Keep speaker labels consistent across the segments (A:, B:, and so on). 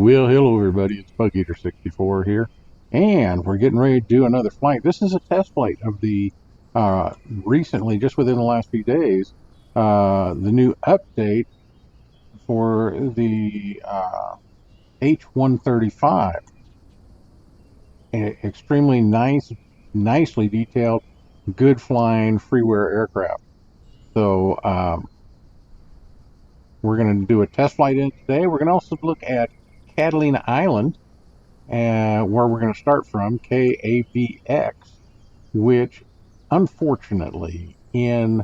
A: Well, hello everybody, it's Bug Eater 64 here, and we're getting ready to do another flight. This is a test flight of the recently, just within the last few days, the new update for the H-135. Extremely nice, nicely detailed, good flying freeware aircraft. So we're going to do a test flight in today. We're going to also look at Catalina Island, where we're going to start from, KAVX, which unfortunately in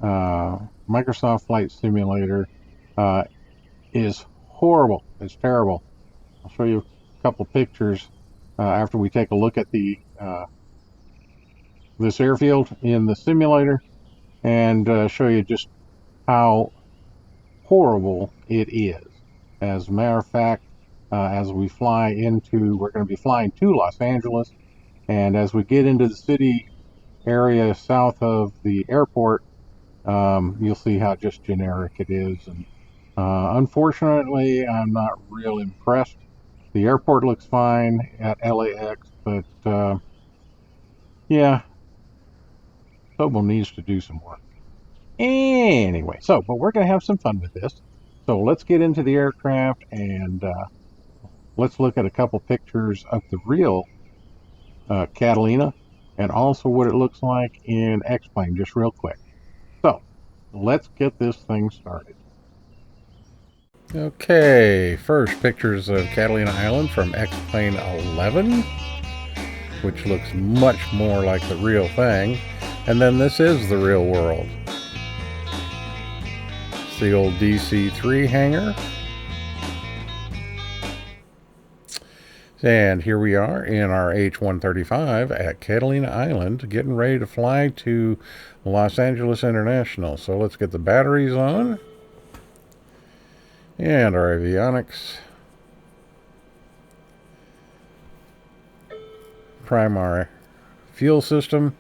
A: Microsoft Flight Simulator is horrible. It's terrible. I'll show you a couple pictures after we take a look at the this airfield in the simulator, and show you just how horrible it is. As a matter of fact, as we fly into, we're going to be flying to Los Angeles, and as we get into the city area south of the airport, you'll see how just generic it is. And unfortunately, I'm not real impressed. The airport looks fine at LAX, but yeah, Tobo needs to do some work. Anyway, but we're going to have some fun with this. So let's get into the aircraft and let's look at a couple pictures of the real Catalina and also what it looks like in X-Plane, just real quick. So let's get this thing started. Okay, first pictures of Catalina Island from X-Plane 11, which looks much more like the real thing. And then this is the real world. It's the old DC-3 hangar. And here we are in our H-135 at Catalina Island, getting ready to fly to Los Angeles International. So let's get the batteries on. And our avionics. Prime our fuel system.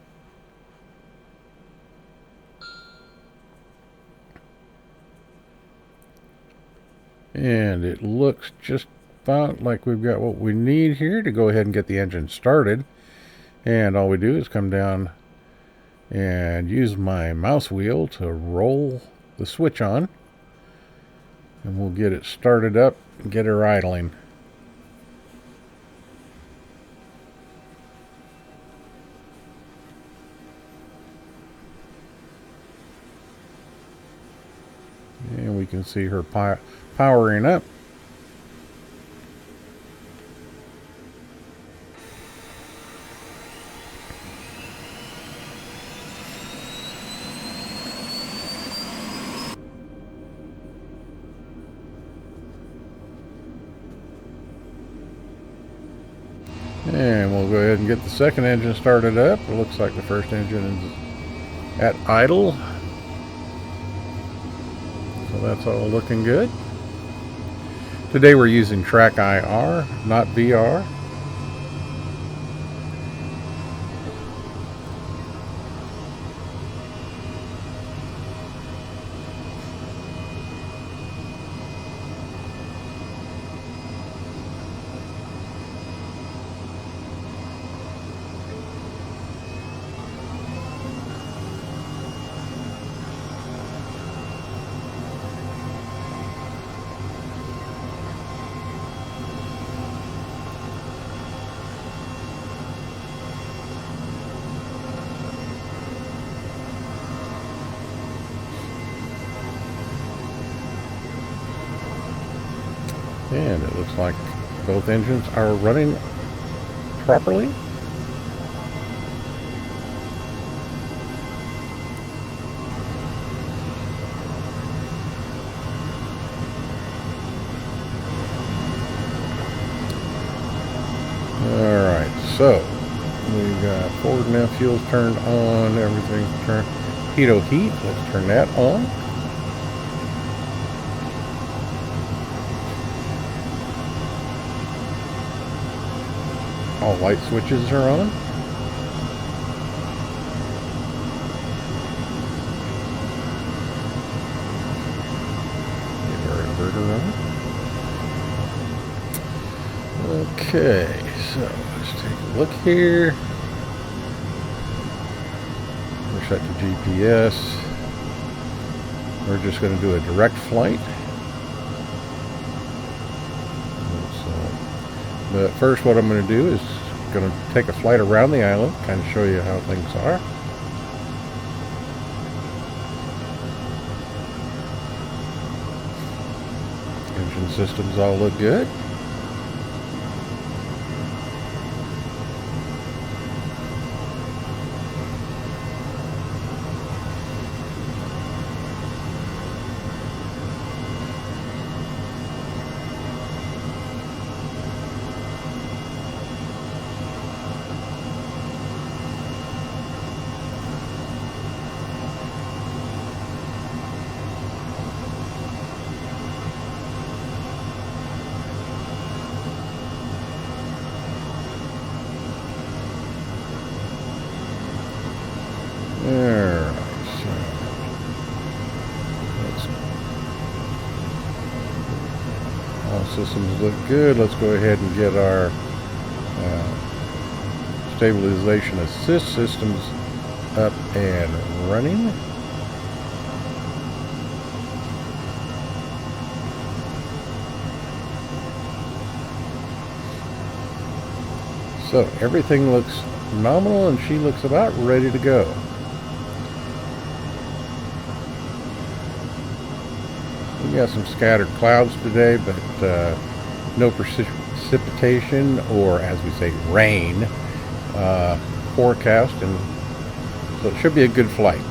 A: And it looks just about like we've got what we need here to go ahead and get the engine started. And all we do is come down and use my mouse wheel to roll the switch on. And we'll get it started up and get her idling. And we can see her powering up. And we'll go ahead and get the second engine started up. It looks like the first engine is at idle. So that's all looking good. Today we're using track IR, not VR. And it looks like both engines are running properly. Alright, so we got forward nav fuels turned on, everything's turned. Pitot heat, let's turn that on. All light switches are on. Get our inverter on.
B: Okay, so let's take a look here. We're set to GPS. We're just going to do a direct flight. But first what I'm going to do is going to take a flight around the island, kind of show you how things are. Engine systems all look good. Alright, so all systems look good. Let's go ahead and get our stabilization assist systems up and running. So everything looks nominal and she looks about ready to go. We got some scattered clouds today, but no precipitation, or as we say, rain forecast, and so it should be a good flight.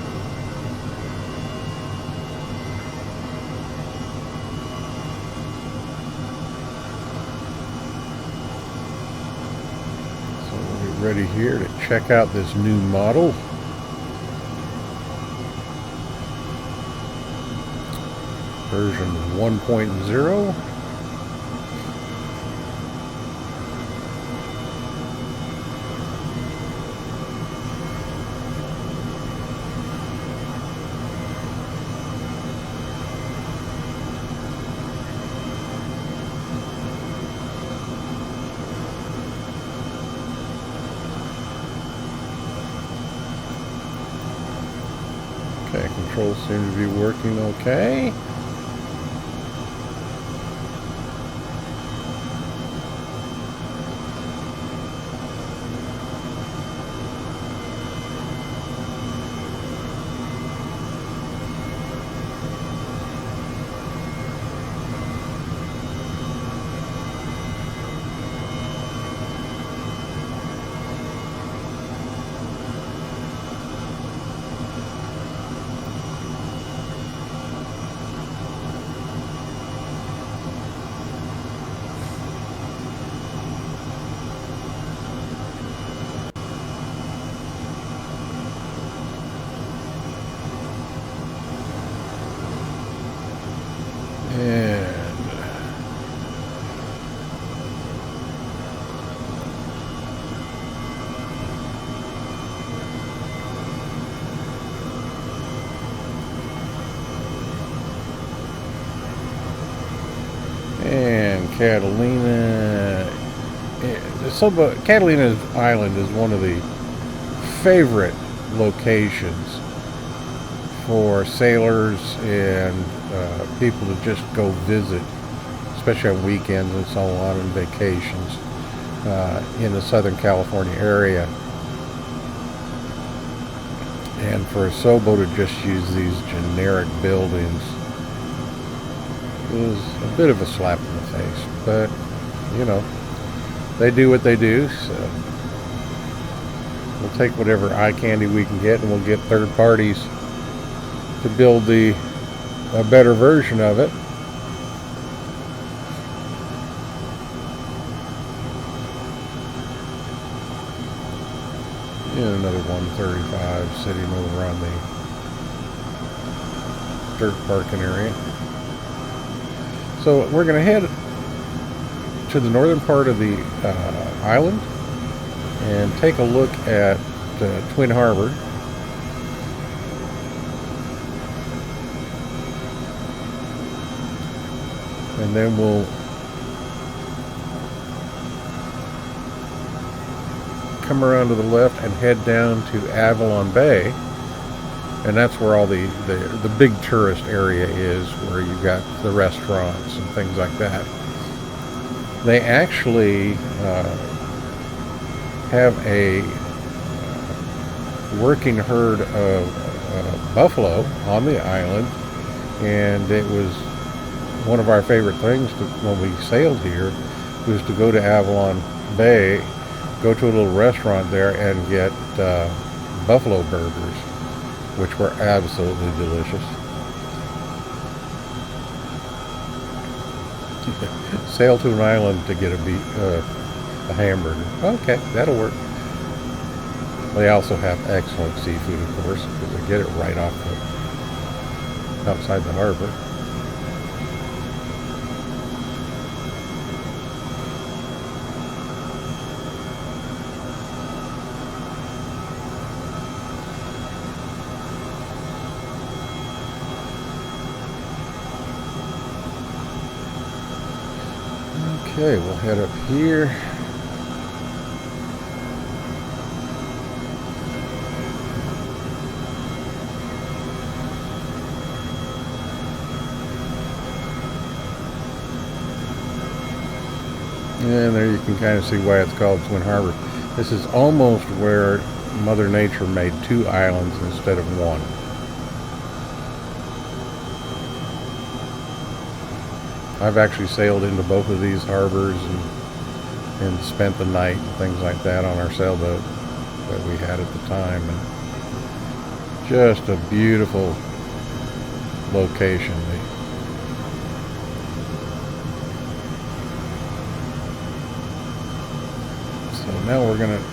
B: So we'll be ready here to check out this new model. Version 1.0. Okay, controls seem to be working okay. And Catalina, Catalina Island is one of the favorite locations for sailors and people to just go visit, especially on weekends and so on, and vacations in the Southern California area. And for a SOBO to just use these generic buildings is a bit of a slap in the face, but you know, they do what they do, so we'll take whatever eye candy we can get, and we'll get third parties to build a better version of it. And another 135 sitting over on the dirt parking area. So we're going to head to the northern part of the island and take a look at Twin Harbor. And then we'll come around to the left and head down to Avalon Bay, and that's where all the big tourist area is, where you've got the restaurants and things like that. They actually have a working herd of buffalo on the island, and it was one of our favorite things when we sailed here was to go to Avalon Bay, go to a little restaurant there and get buffalo burgers, which were absolutely delicious. Sail to an island to get a hamburger. Okay, that'll work. They also have excellent seafood, of course, because they get it right outside the harbor. Okay, we'll head up here. And there you can kind of see why it's called Twin Harbor. This is almost where Mother Nature made two islands instead of one. I've actually sailed into both of these harbors and spent the night and things like that on our sailboat that we had at the time. And just a beautiful location. So now we're going to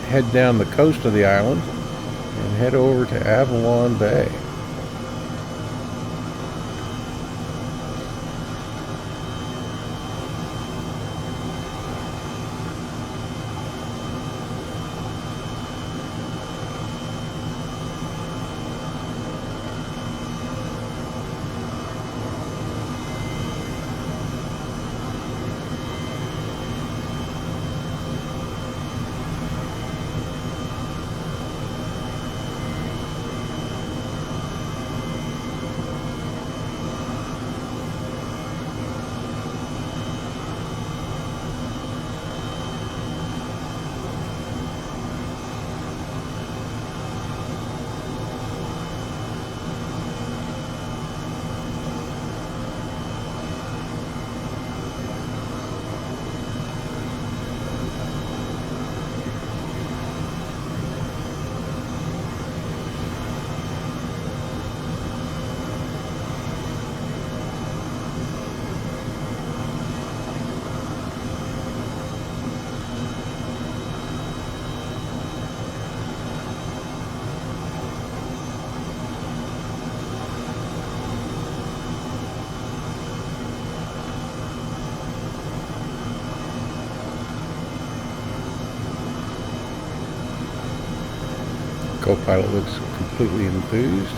B: head down the coast of the island and head over to Avalon Bay. Co-pilot looks completely enthused.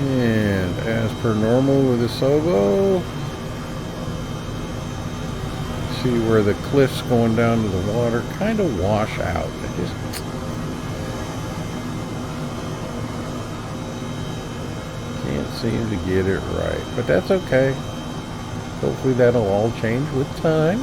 B: And as per normal with the Sobo, see where the cliffs going down to the water kind of wash out. They just can't seem to get it right, but that's okay. Hopefully that'll all change with time.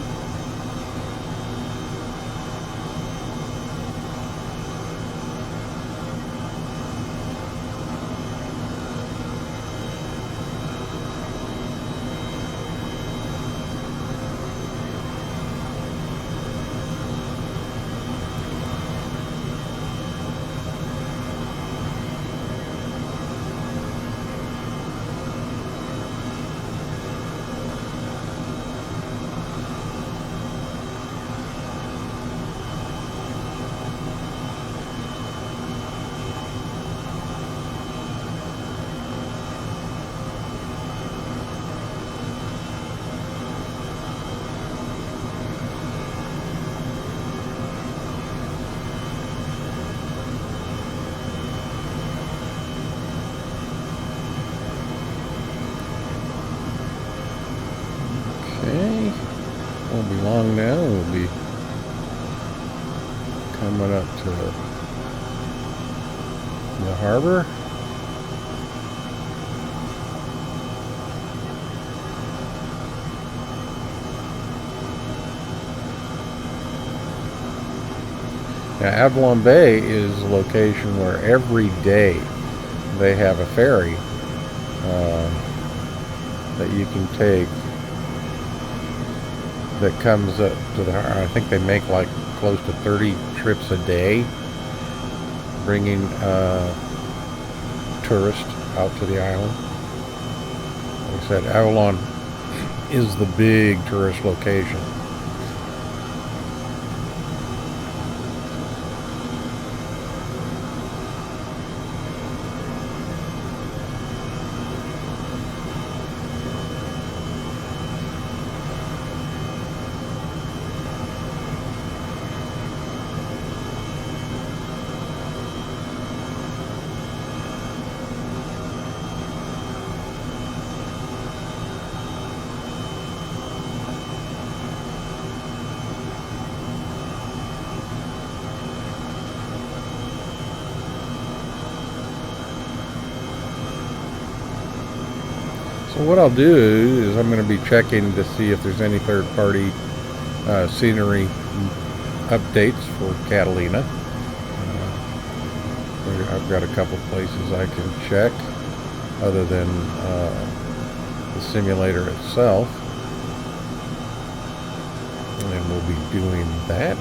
B: Won't be long now. We'll be coming up to the harbor. Now, Avalon Bay is a location where every day they have a ferry that you can take that comes up to the harbor. I think they make like close to 30 trips a day, bringing tourists out to the island. Like I said, Avalon is the big tourist location. So what I'll do is I'm going to be checking to see if there's any third-party scenery updates for Catalina. I've got a couple places I can check other than the simulator itself, and we'll be doing that.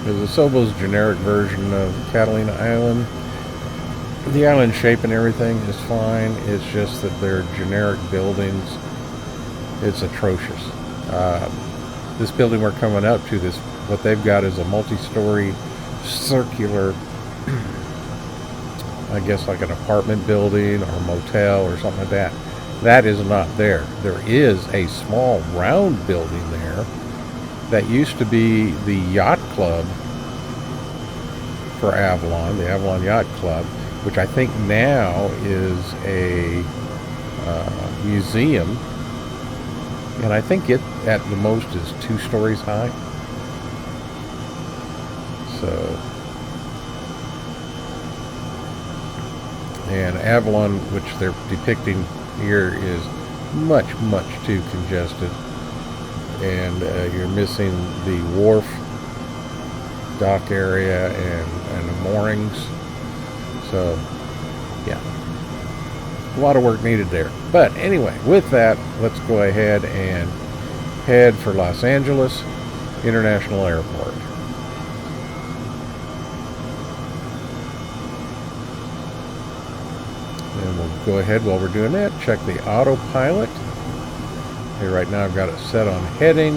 B: Because the Sobo's generic version of Catalina Island, the island shape and everything is fine. It's just that their generic buildings, it's atrocious. This building we're coming up to, this what they've got is a multi-story circular, I guess like an apartment building or motel or something like that. That is not there. There is a small round building there that used to be the yacht club for Avalon, the Avalon Yacht Club, which I think now is a museum, and I think it at the most is 2 stories high. So, and Avalon, which they're depicting here, is much too congested, and you're missing the wharf, dock area, and the moorings. So yeah, a lot of work needed there. But anyway, with that, let's go ahead and head for Los Angeles International Airport. And we'll go ahead while we're doing that, check the autopilot. Here right now I've got it set on heading.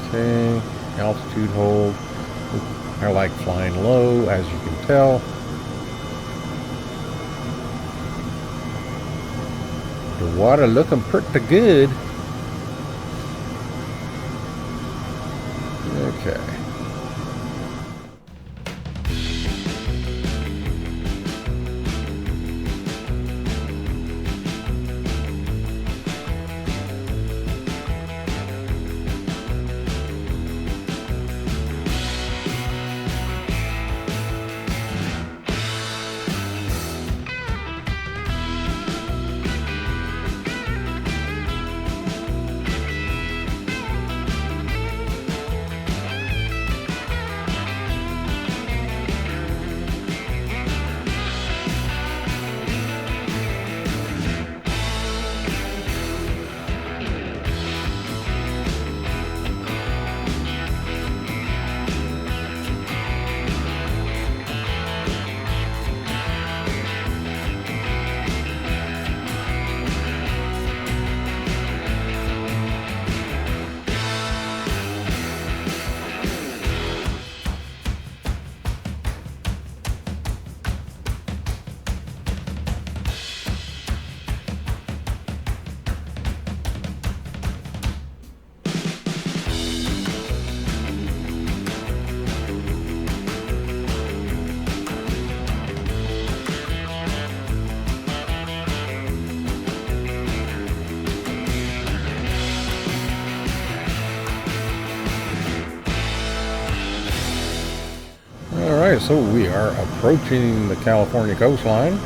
B: Okay, altitude hold. I like flying low, as you can tell. The water looking pretty good. Okay. So we are approaching the California coastline.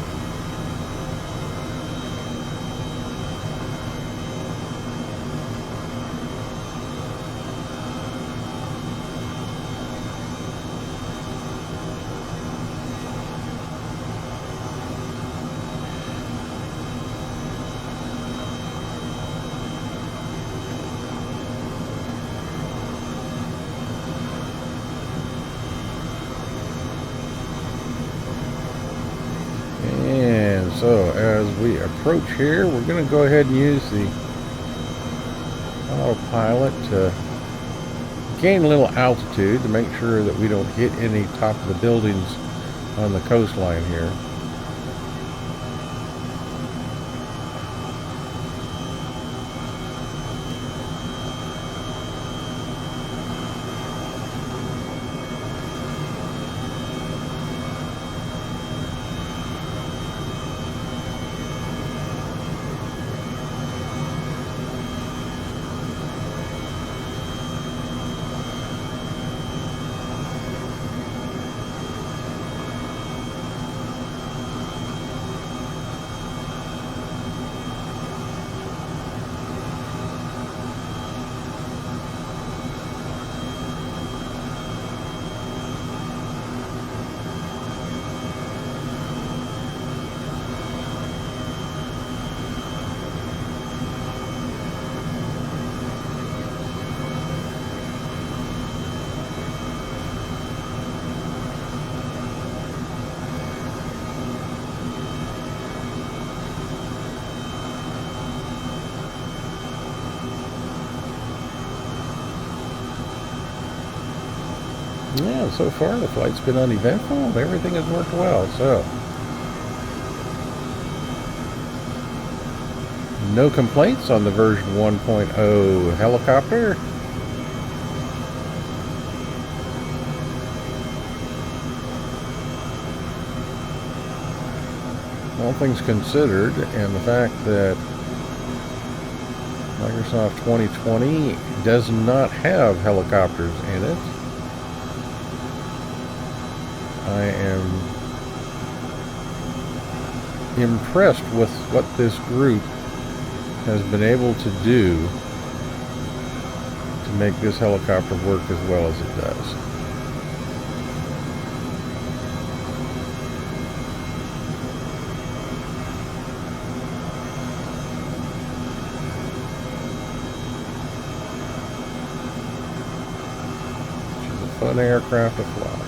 B: And so as we approach here, we're going to go ahead and use the autopilot to gain a little altitude to make sure that we don't hit any top of the buildings on the coastline here. Yeah, so far the flight's been uneventful. Everything has worked well, so no complaints on the version 1.0 helicopter. All things considered, and the fact that Microsoft 2020 does not have helicopters in it, I am impressed with what this group has been able to do to make this helicopter work as well as it does. It's a fun aircraft to fly.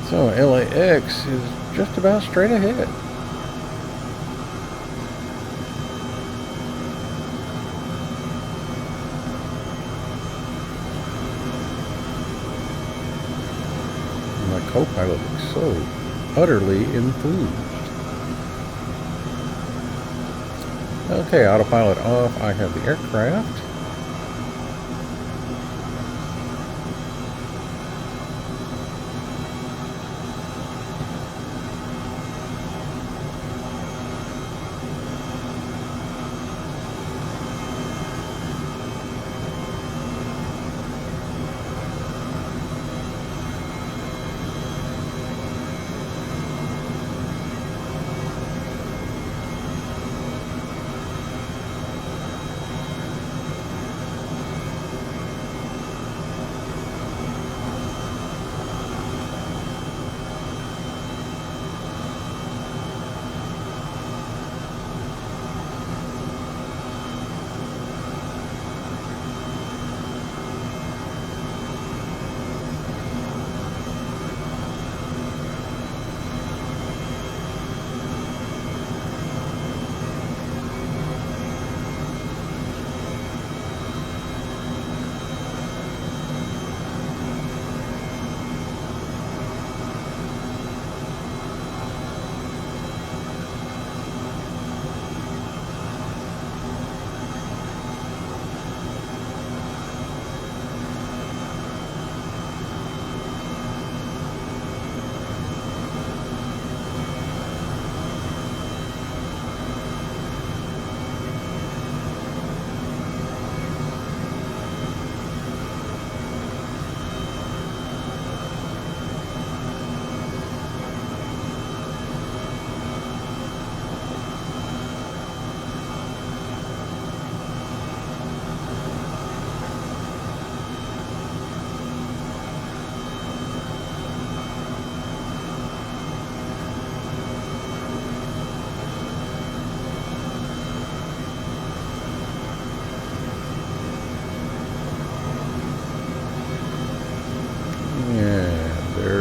B: So LAX is just about straight ahead. My co-pilot looks so utterly enthused. Okay, autopilot off. I have the aircraft.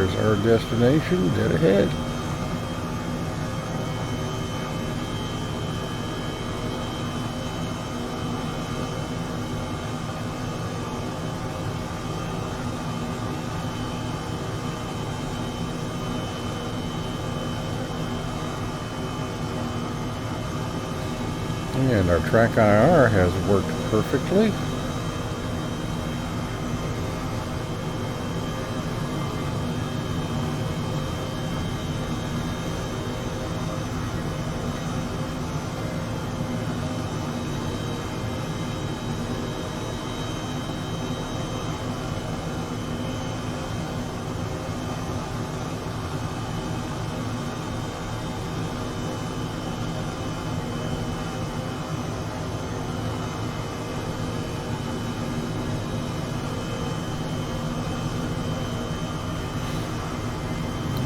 B: there's our destination dead ahead. And our track IR has worked perfectly.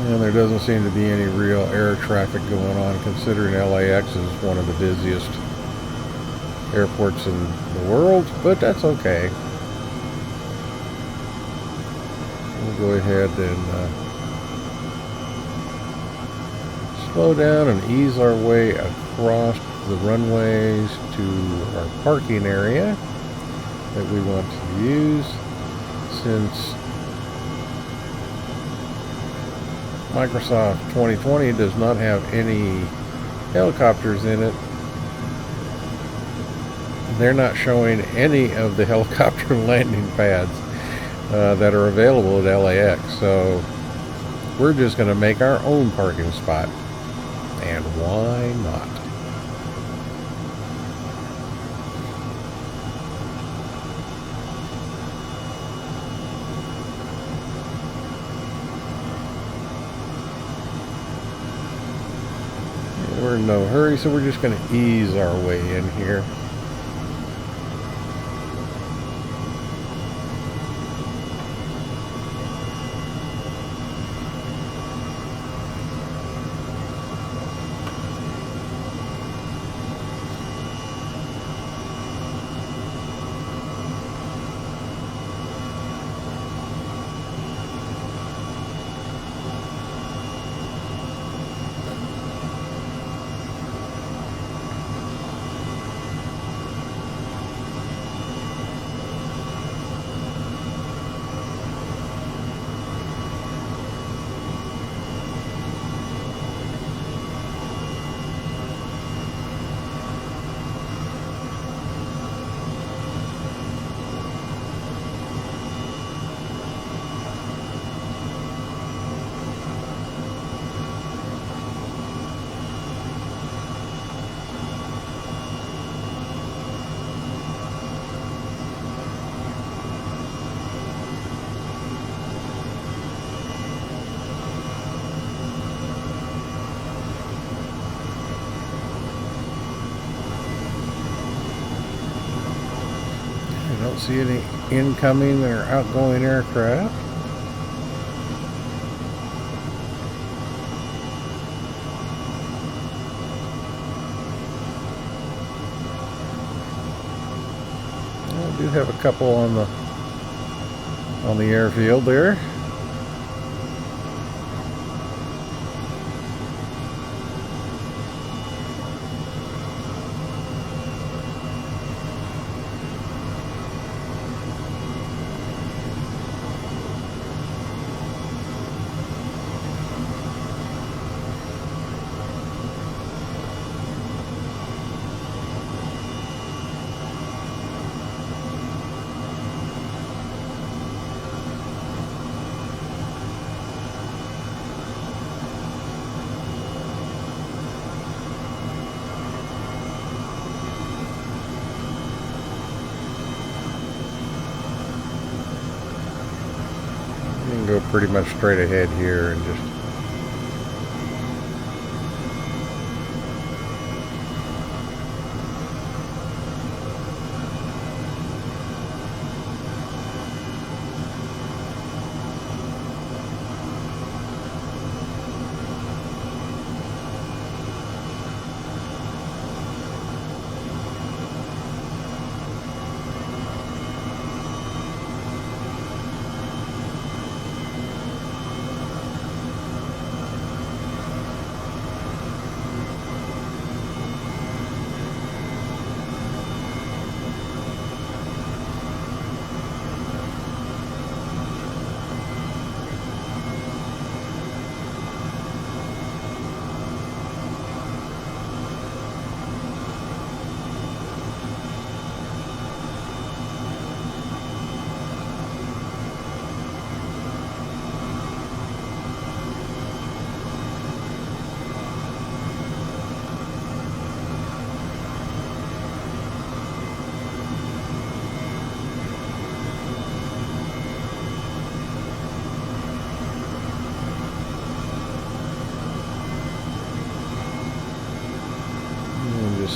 B: And there doesn't seem to be any real air traffic going on, considering LAX is one of the busiest airports in the world, but that's okay. We'll go ahead and slow down and ease our way across the runways to our parking area that we want to use, since Microsoft 2020 does not have any helicopters in it. They're not showing any of the helicopter landing pads that are available at LAX, so we're just going to make our own parking spot, and why not? We're in no hurry, so we're just going to ease our way in here. I don't see any incoming or outgoing aircraft. I do have a couple on the airfield there. You can go pretty much straight ahead here and just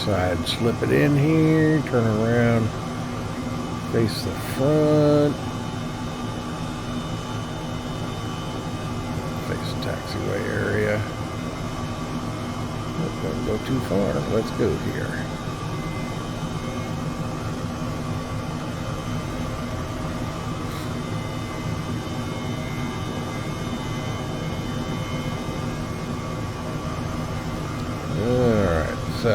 B: side, slip it in here, turn around, face the front, face the taxiway area. Don't go too far. Let's go here. Alright, so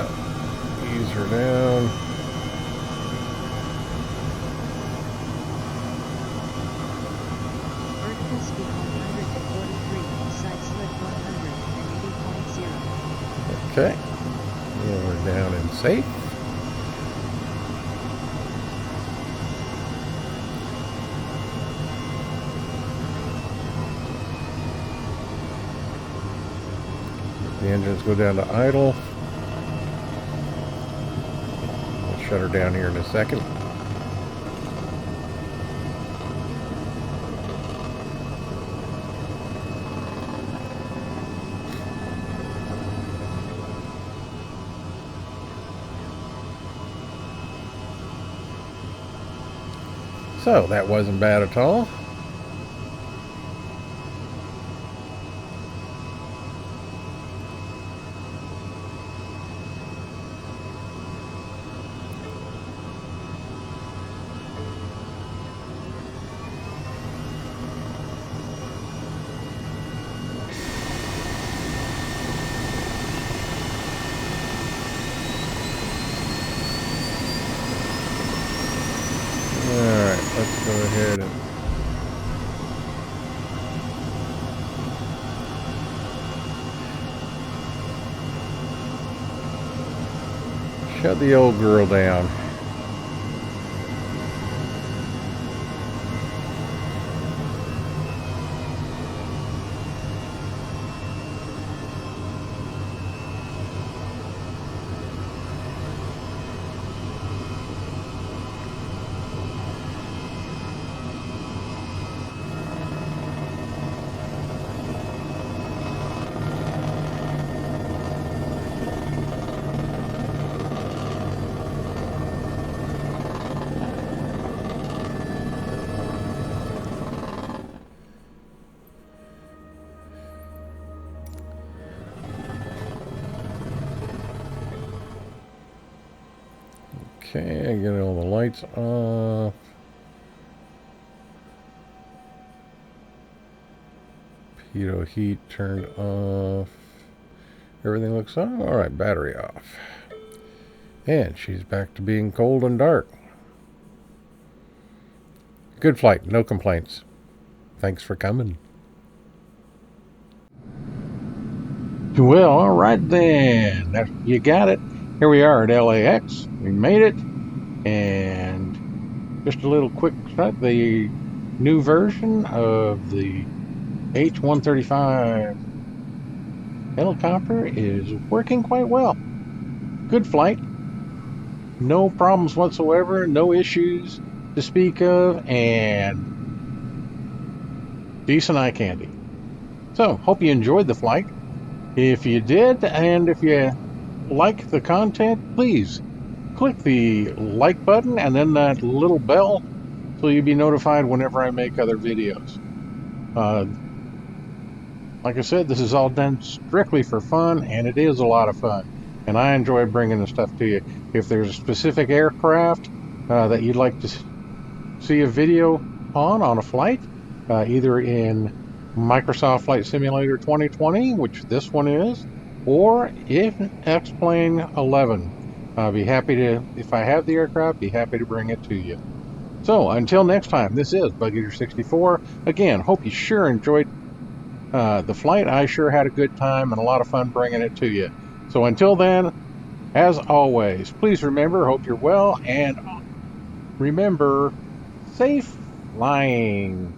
B: ease her down.
C: Vertical speed 143, side slip 180.0.
B: Okay, we're down and safe. The engines go down to idle. We'll shut her down here in a second. So that wasn't bad at all. Alright, let's go ahead and shut the old girl down. Okay, I get all the lights off. Pitot heat turned off. Everything looks on. Alright, battery off. And she's back to being cold and dark. Good flight, no complaints. Thanks for coming.
A: Well, all right then. You got it. Here we are at LAX. We made it. And just a little quick shot. The new version of the H-135 helicopter is working quite well. Good flight. No problems whatsoever. No issues to speak of. And decent eye candy. So, hope you enjoyed the flight. If you did, and if you like the content, please click the like button and then that little bell so you'll be notified whenever I make other videos. Like I said, this is all done strictly for fun, and it is a lot of fun. And I enjoy bringing the stuff to you. If there's a specific aircraft that you'd like to see a video on a flight, either in Microsoft Flight Simulator 2020, which this one is, or in X-Plane 11. I'll be happy to, if I have the aircraft, be happy to bring it to you. So, until next time, this is Bug-Eater64. Again, hope you sure enjoyed the flight. I sure had a good time and a lot of fun bringing it to you. So until then, as always, please remember, hope you're well, and remember, safe flying.